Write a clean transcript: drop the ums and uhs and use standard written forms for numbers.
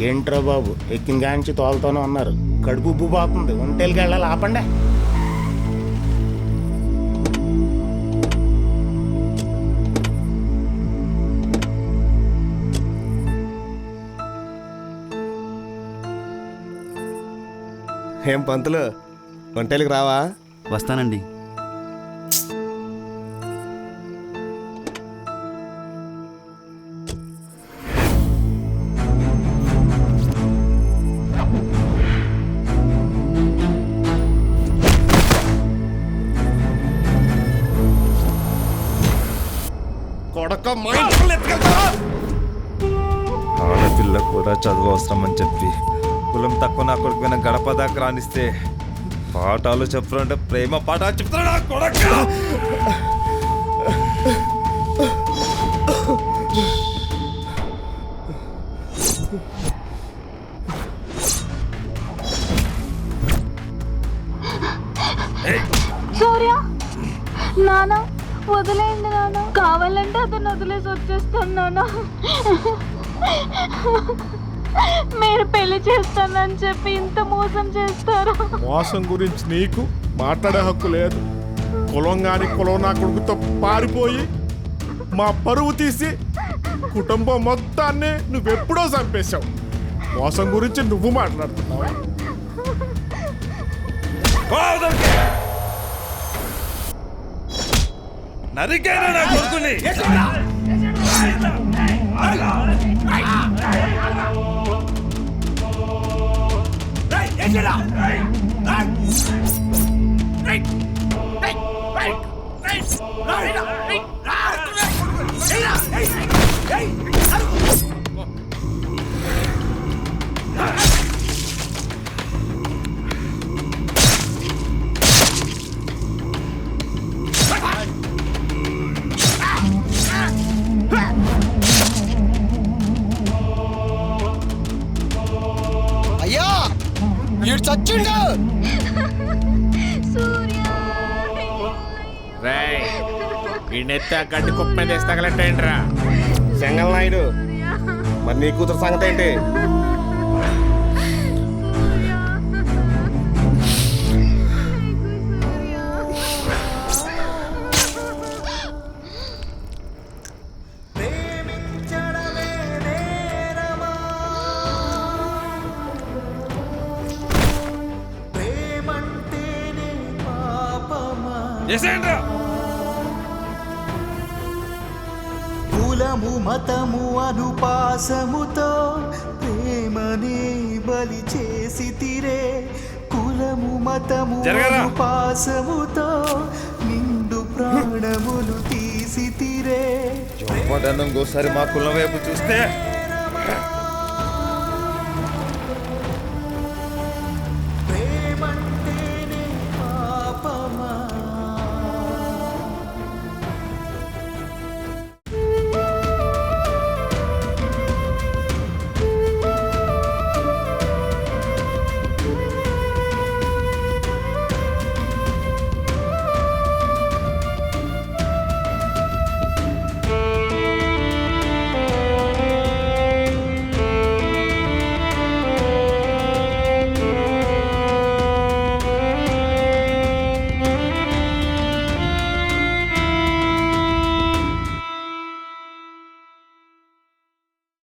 ఏంట్రో బాబు ఎక్కిన గాంచి తోలుతూనే ఉన్నారు. కడుపు ఉబ్బు పోతుంది. ఒంటేళ్ళకి వెళ్ళాలి, ఆపండి. ఏం పంతులు, ఒంటేళ్ళకి రావా? వస్తానండి. ఆడపిల్ల కూడా చదువు అవసరం అని చెప్పి కులం తక్కువ నా కొడుకు గడప దాకా రానిస్తే పాఠాలు చెప్తారంటే ప్రేమ పాఠాలు చెప్తారా కొడక. సూర్య, నాన్న వదిలేయండి నాన్న. కావాలంటే అతను వదిలేసి వచ్చేస్తాను నాన్న. మీరు పెళ్లి చేస్తానని చెప్పి ఇంత మోసం చేస్తారా? మోసం గురించి నీకు మాట్లాడే హక్కు లేదు. కులం గాని కులం నా కొడుకుతో పారిపోయి మా పరువు తీసి కుటుంబం మొత్తాన్ని నువ్వెప్పుడో చంపేశావు. మోసం గురించి నువ్వు మాట్లాడుతున్నావు. నరికేనా నా కొడుకుని? అయ్యా, వీడు చచ్చిండు. వీడినెత్తి ఆ గడ్డి కుప్ప మీద వేసి తగలట్టేంట్రా. చెంగల్ నాయుడు, మరి నీ కూతురు సంగతి ఏంటి? కులము మతము అనుపాసముతో ప్రేమనే బలి చేసి తిరే. కులము మతము అనుపాసముతో నిండు ప్రాణములు తీసి తిరే. ఇంకోసారి మా కులం వైపు చూస్తే